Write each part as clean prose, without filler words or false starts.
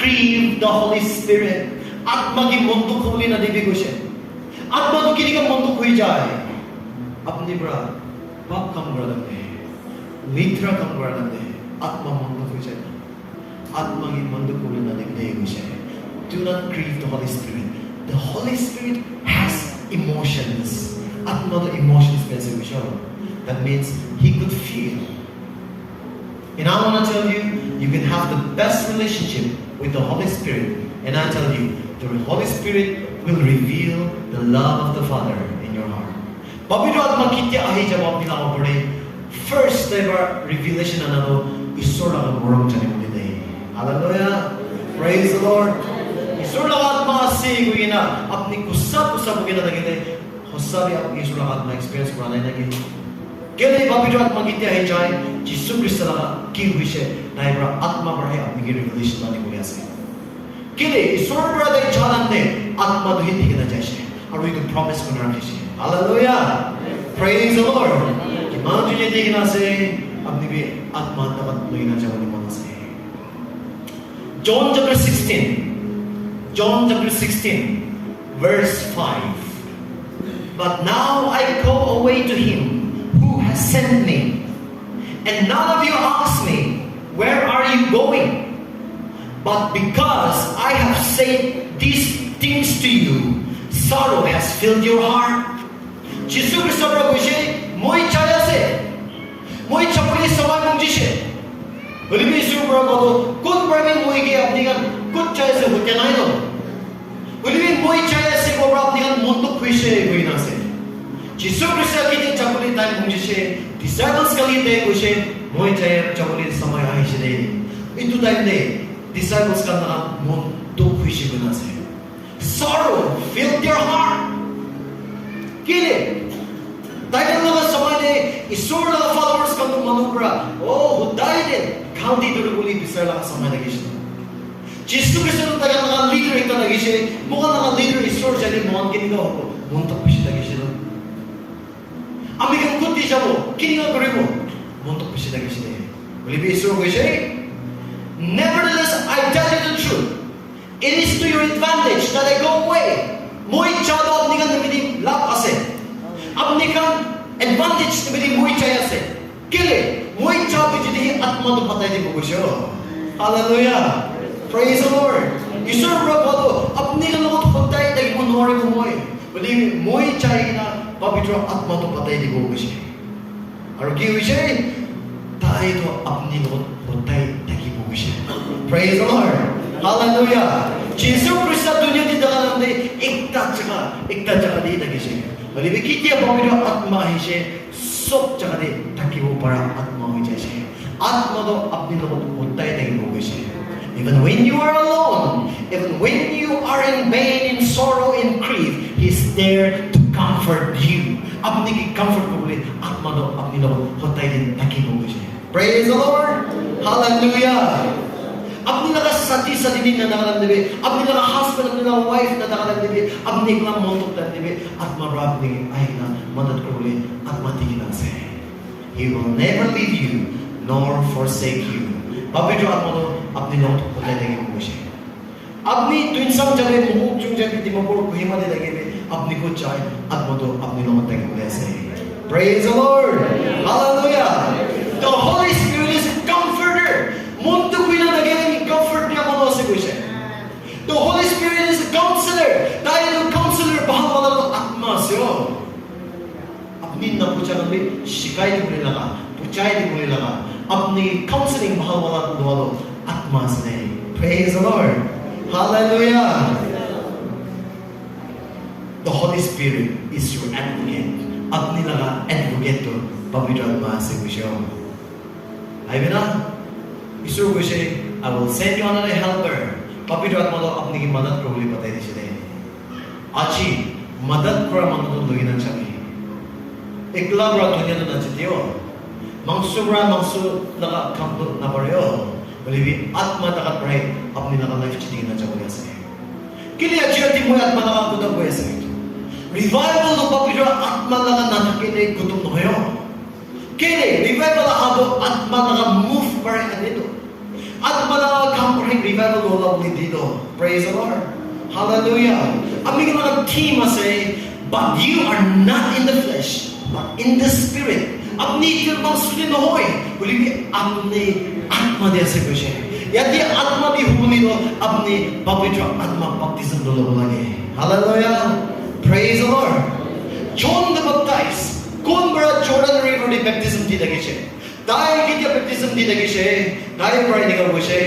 grieve the Holy Spirit. आत्मा की बंदूक होली ना देवी कुछ है। आत्मा तो किसी का बंदूक हुई जाए। अपनी बड़ा पाप कम कर देते हैं, मिथ्या कम कर देते हैं। आत्मा बंदूक हुई जाए। आत्मा की बंदूक होली ना देवी कुछ है। Do not grieve the Holy Spirit. The Holy Spirit has emotions. Atma the emotions specific. That means He could feel. And I want to tell you, you can have the best relationship with the Holy Spirit. And I tell you, the Holy Spirit will reveal the love of the Father in your heart. Pavitra Atma kitya ahi jab apni nama pade. First ever revelation another Ishwar laga moram chane muli nahi. Hallelujah. Praise the Lord. ईश्वर लगा आत्मा से कोई ना अपनी गुस्सा कोई ना लगे गुस्सा भी आप ईश्वर लगा आत्मा एक्सपीरियंस कराने लगे केले पवित्र आत्मा की क्या है जाए यीशु क्रिस्त लगा की हुई है नाइब्रा आत्मा पर है अपनी की रिवलेशन लाने को लिया से केले ईश्वर पर दे चालन ने आत्मा तो ही दिखना चाहिए और वी कैन प्रॉमिस को रखने चाहिए हालेलुया प्रेज द लॉर्ड कि मान तुझे देखना से अपनी भी आत्मा तब लेना चाहिए मन से John chapter 16, verse 5. But now I go away to Him who has sent me. And none of you ask me, where are you going? But because I have said these things to you, sorrow has filled your heart. Jesus Christ prabu moi chaya se moi chapli samay mungji Believe Yesu prabu kut prabi moi ke apni kan kut chaya se hote nahi no Believe moi chaya se ko apni kan mon to khuise koi na se Jesus Christ ki te chapli time mungji disciples ka liye te koi moi chaya chapli samay ahi se itu time ne disciples ka na mon to khuise koi na se sorrow filled your heart kile Title naman sa mga isur na followers kang manubra. Oh, who died it? County to the buli bisar lang sa mga nagisyon. Jesus Christ nung taga mga leader ito nagisyon. Mukha nga leader isur siya ni mga kinigaw ko. Muntak ko siya nagisyon. Amikang kuti siya mo. Kinigaw ko rin mo. Muntak ko siya nagisyon. Buli ba isur ko siya? Nevertheless, I tell you the truth. It is to your advantage that I go away. Mo'y chado at nikan namiting lap ase. अपने का advantage ने मेरी मुई चाहिए से केले मुई चाह भी जितनी आत्मा तो पता ही नहीं मुझे हालेलुया प्रेज द लॉर्ड ईश्वर प्रभु तो अपने का लोग होता है ताकि वो नौरे को मुई बोली मुई चाहिए ना पवित्र आत्मा तो पता ही नहीं मुझे और क्या विषय ताई तो अपने लोग होता है ताकि मुझे praise the Lord hallelujah Yeshu Christ दुनिया की दान ने एक जगह दी ताकि से Bali kita pamilya atma hi se sob jagah de taki wo para atma ho jaise atma to apni logot hotta hai taki ho jaise even when you are alone even when you are in pain in sorrow in grief He is there to comfort you apni ki comfort ko bole atma to apni logot hotta hai taki ho jaise praise the Lord hallelujah अपनी लगा सती नहीं ना दाखल देवे अपनी लगा husband अपनी लगा वाइफ ना दाखल देवे अपनी लगा मौत कर देवे आत्मा रात में आएगा मदद करोगे आत्मा दिखना से He will never leave you nor forsake you पवित्र आत्मा तो अपनी लौट होता है देंगे मुझे अपनी तो इंसान जब मुंह चुन जाए दिमाग को हिम्मत दे देंगे अपनी को चाहे आत्मा तो अपनी लौट देंगे मुझे ऐसे Praise the Lord Hallelujah The Holy Spirit is a comforter Muntu kuina naging comfort niya mo sa kuya. The Holy Spirit is a counselor. Dahil yung counselor bahal wala ng atma siya. Apni na pucha kami shikay di muli laka, puchay di muli laka. Apni counseling bahal wala ng duwalo atma siya. Praise the Lord. Hallelujah. The Holy Spirit is your advocate. Apni laka advocate to pavitra atma sa kuya. Ayun na. ईश्वर को से I will send you another helper पवित्र आत्मा तो अपनी की मदद करो लिए बताई दिशा दे आची मदद करा मन तो लोगी ना चाहिए एकला बरा दुनिया तो ना चाहिए हो मांसु लगा काम तो ना पड़े हो बोले भी आत्मा तक पढ़े अपनी लगा लाइफ चाहिए ना चाहिए ऐसे किले अच्छी मुझे आत्मा लगा कुछ तो ऐसे रिवाइवल तो पवित्र आत्मा लगा ना थके ने कुछ तो हो Kini, revival ako atma nga move para kanito. Atma nga kampre Fire revival wala ulit dito. Praise the Lord. Hallelujah. Ami ka mga team ase, but you are not in the flesh, but in the spirit. Apni kirmang suli no hoy. Uli apni atma de ase kushe. Yadi atma di huli no apni pavitra atma baptism dolo lagi. Hallelujah. Praise the Lord. John the Baptist. Kon bara Jordan River di baptism di lagi she. Dai ki baptism di lagi she. Dai bara di ka kushe.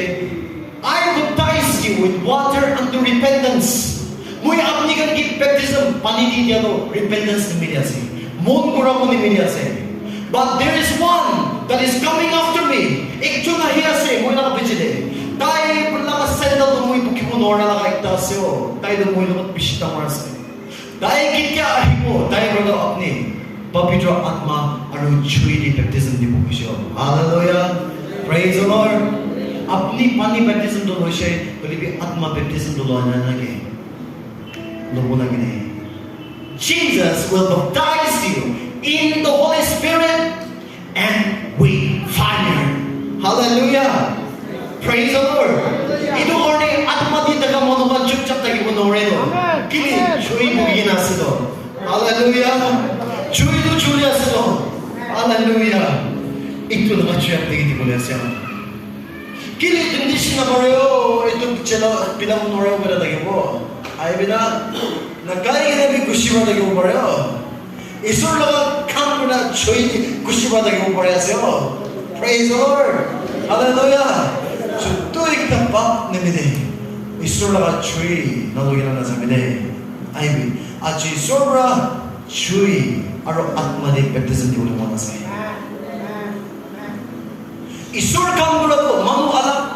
I baptize you with water unto repentance. Muy apni kan ki baptism pani di dia no repentance ni mediasi. Mon kura mo ni mediasi. But there is one that is coming after me. Ek jo na hiya se muy na kapitide. Tai pala ka sandal do muy bukimo nora na ka iktasyo. Tai do muy lumat bishita marase. Tai ki kya ahimo. Tai brother apni pavitra atma aru chui di baptism di bukisyo. Hallelujah. Praise the Lord. Apni pani baptism do loishe. Kali bi atma baptism do lo na nage. Lobo na gine. Jesus will baptize you in the Holy Spirit and with fire. Hallelujah. Praise the Lord. Ito orne atma di taga mo no chup chap tagi mo no redo. Kili chui mo ginasido. Hallelujah. Chui do chui asido. Hallelujah. Ito na chui tagi di mo lesya. Kili dindishi na pareo ito chela pilam no reo mera tagi mo. Ay bina nagkari na bi kushiba tagi mo pareo. Isur laga kam na chui kushiba tagi mo pareo. Praise the Lord. Hallelujah. So tuig na pap ni mide. Isur laga chui nalugina na sa mide. Ay bi achi sobra chui aro atma de baptism di ulo na sa. Isur kam bura to manu alak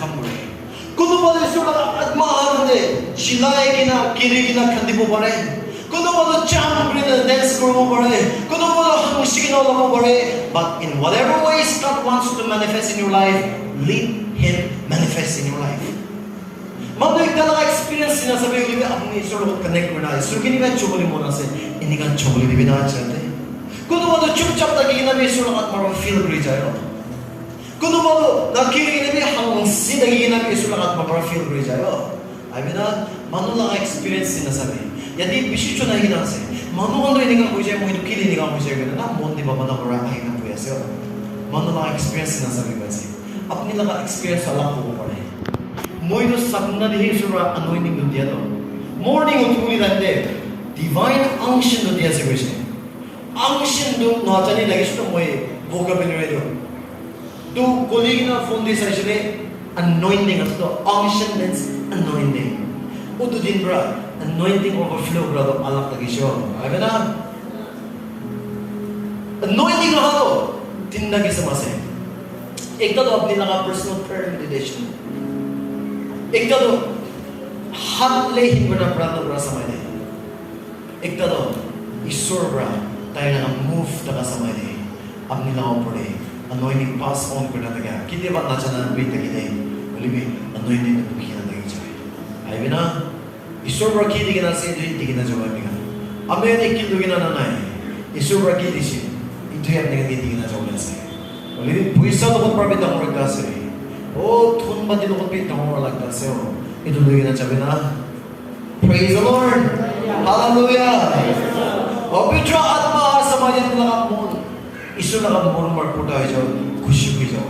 kam bura. Kuno ba isur laga atma ande shilai kina kiri kina khandi mo pare. Kuno ba jam kina dance karo mo pare. Kuno ba hangshi kina mo pare. But in whatever ways God wants to manifest in your life, let Him manifest in your life. Mano ekta laga experience na sabi ko apni isur ko connect ko na. Isur kini ba choboli mo na se ini kan choboli di bina chate. Kuno ba chupchap tagi kina be isur laga atma feel ri jayo. Kuno ba nakiri kina be hangsi tagi kina be isur laga atma feel ri jayo. Ay bina mano laga experience na sabi. Yadi bishicho na hina se. Mano ando ini kan hoje mo itu kili ni kan hoje ko na mon di ba mana kora ay na puya se. Mano laga experience na sabi ko se. Apni laga experience ala ko pare. Moino sabna dihi sura anointing do dia do. Morning utuli dande divine unction do dia se ko se. Unction do na chani lagi su moi vocabulary do. Do colleague na phone di sa sile anointing ato unction means anointing. Udu din bra anointing overflow bra do alak lagi siya. Ay na anointing na to tindagi sa mase. Ekta do apni laga personal prayer meditation. Ekta do hat lehin bra prana bra samay de. Ekta do isur bra tayo na move taga samay de. Apni laga pore anointing pass on ko na taga. Kiti ba na chana wait tagi de. Ulibi anointing na tuki na tagi chay. Ay bina isur bra kiti gina se do hindi gina jawab biga. Ame ne kilu gina na nai. Isur bra kiti si ito yan nga hindi gina jawab sa. Ulibi puisa to kon prabit ang work kasi. Oh, tun ba din ko pit ang work kasi. Ito do gina sabi na. Praise the Lord. Hallelujah. Pavitra atma sa mayan na kapon. Isu na kapon marputa jo kushi jo.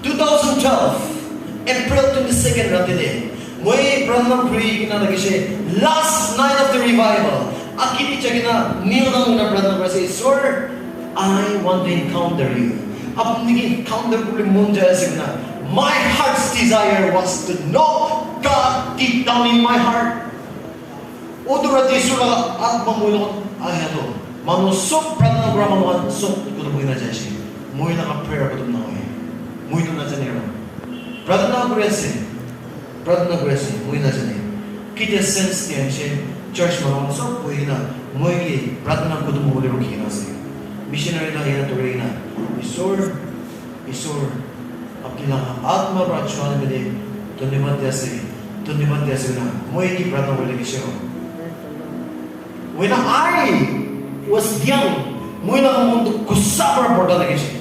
2012 April 22nd natin eh. Moy Branham Pri na nagise last night of the revival. Akini chagina niyo nang na Branham Pri sir, I want to encounter you. Apni encounter ko limon jaya signa. My heart's desire was to know God deep down in my heart. Odurati sura at mamulot ay ato. Manusok Branham Brahman sok ko mo na jaya siya. Moy na ka prayer ko na ko. Moy na janero. Branham Grace, muy na jane. Kita sense niya siya church mo so pwede na muy Branham ko mo ulit kina siya. Missionary na yan to na. Isor apni lang atma rachwan mede tunimat yase na muy ki Branham ulit siya. When I was young, muy na kamundo kusapar borda lagi siya.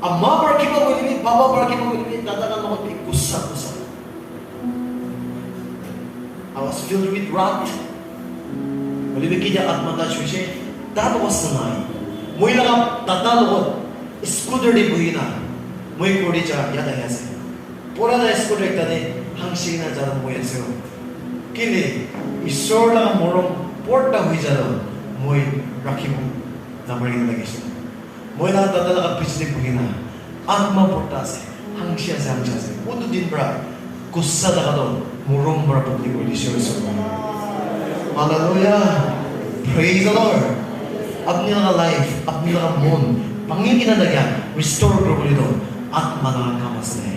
Amma barki mo ulit, baba barki mo ulit, tatakan mo kusa. I was filled with wrath. Malibigyan at matasyo that was the night. Muy lang tatalog, scooter di buhina. Muy kuri cha yada yase. Pura na scooter tadi hangsi na jaran mo yaso. Kini isor lang morong porta hui jaro. Muy rakimu namari na lagi. Muy lang tatalog pisli buhina. Atma porta se hangsi se. Udu din bra kussa da kado morong bra public relation so. Hallelujah. Praise the Lord. Apni nga life, apni nga moon, pangingin na nagyan, restore ko ulit at manakamas na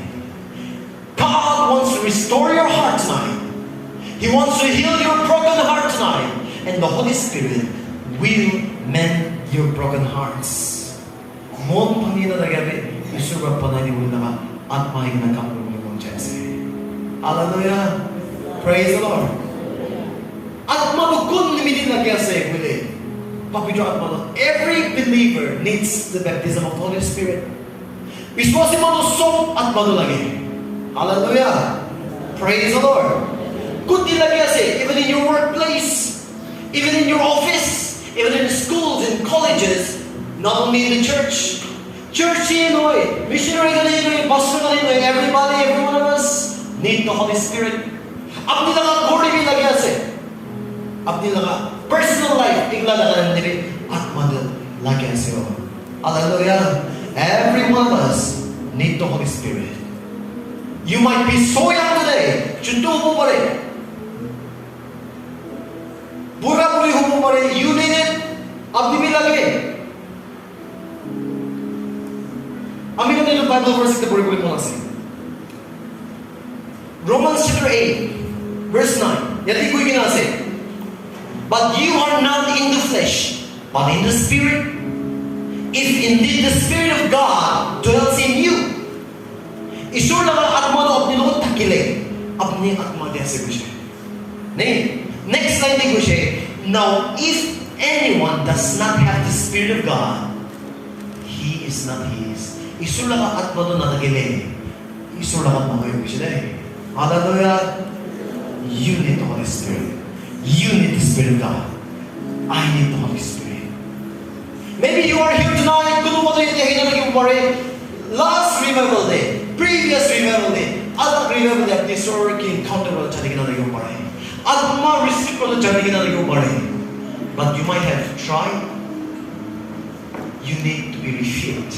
God wants to restore your heart tonight. He wants to heal your broken heart tonight. And the Holy Spirit will mend your broken hearts. Moon pangingin na nagyan, isuga pa na niyo naman at mahingin na kamulong mong Jesse. Hallelujah. Praise the Lord. At malukun limitin na kaya sa ikwili. Every believer needs the baptism of the Holy Spirit. Viswasi mo sok at madulagi. Hallelujah. Praise the Lord. Good din lagi kasi, even in your workplace, even in your office, even in schools and colleges, not only in the church. Church inoy, missionary inoy, pastor inoy, everybody, every one of us need the Holy Spirit. Apni lang ang glory lagi kasi. Apni lang personal life, tingla na ka ng nilip at madal lagi siyo. Hallelujah. Every one of us need the Holy Spirit. You might be so young today. Chunto mo pa rin. Pura-puri mo pa rin. You need it. Apni mi lagi. Amin na nilo Bible verse ito puri-puri mo nasi. Romans chapter 8 verse 9. Yati ko yung ginasi. But you are not in the flesh, but in the Spirit. If indeed the Spirit of God dwells in you. Isur na ka atma na opnilong takile. Apni atma diya sa gushe. Next line di gushe. Now, if anyone does not have the Spirit of God, he is not his. Isur na ka atma na takile. Isur na ka atma kayo gushe. Hallelujah. You need the Holy Spirit. You need the Spirit of God. I need the Holy Spirit. Maybe you are here tonight. Last revival day, previous revival day, other revival day, this working encounter will try to get another pare. Atma receive will try to get another pare. But you might have tried. You need to be refilled.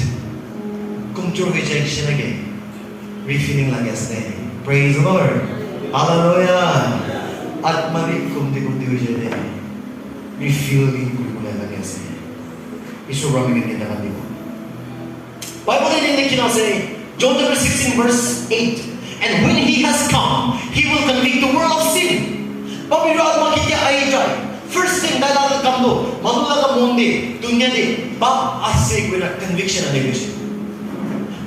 Kung chur rejection again, refilling like yesterday. Praise the Lord. Hallelujah. At mali kumdi ujede refilling kumula lagi sa isura mi kita kan dito. Bible din kinase John chapter 16 verse 8. And when he has come, he will convict the world of sin. Pabiro at makita ay jay. First thing dahil kamdo manula ka mundi dunya di bab ase ko na conviction na negosyo.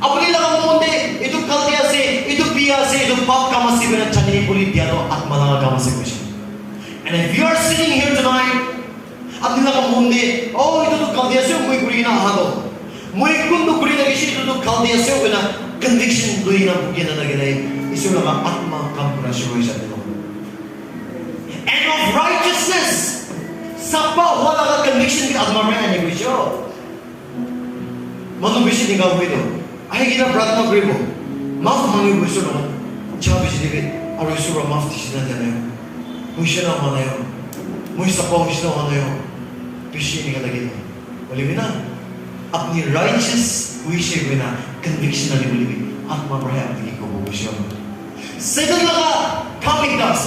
Apabila ka mundi itu kaltiase itu biase itu bab kamasi na chani puli dialo at malanga kamasi ko. And if you are sitting here tonight, apabila ka mundi oh itu kaltiase mo guri na hado. Mo kundo guri na gishi itu kaltiase ko na conviction guri na bugi na nagilay isu na atma kampura shoy sa dito. And of righteousness sapa wala ka conviction ki atma na ni wisho. Manu bishi ni ga huido. Ay gina प्रार्थना करिबो माफ मांगे बुसो न जब बिजली और ईश्वर माफ दिसना जाने बुसना माने मुझे सपा बुसना माने बिशी निकल लगे बोले बिना अपनी righteous विषय बिना conviction नहीं बोले भी आत्मा बढ़े अपनी को बुसो सेकंड लगा कमिंग दास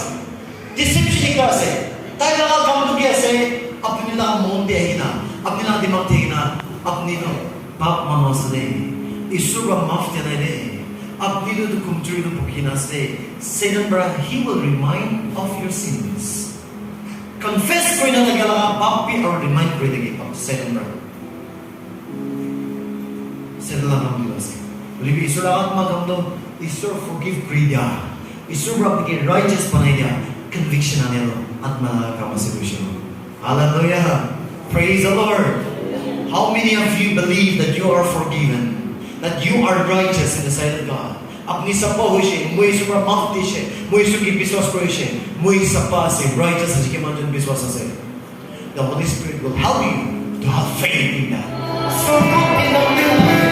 deception का से ताई लगा काम तो क्या से अपनी ला मोन दे ही ना अपनी ला दिमाग दे ही ना अपनी लो बाप मानो से Isura maaf tiada deh. Abdi itu kumcuri itu bukinas deh. Satan berah, he will remind of your sins. Confess ko ina nagala papi or remind ko ina of Satan berah. Satan lang ang bilas. Libi isura at magamdo. Isura forgive kriya. Isura bigay righteous panay dia. Conviction na nilo at malakamasibusyo. Hallelujah. Praise the Lord. How many of you believe that you are forgiven? That you are righteous in the sight of God, Apni sapa hoise, moi super maaf dishe, moi suki biswas korise, moi sapa ase righteous ase kemanjon biswas ase. The Holy Spirit will help you to have faith in that. So look in the middle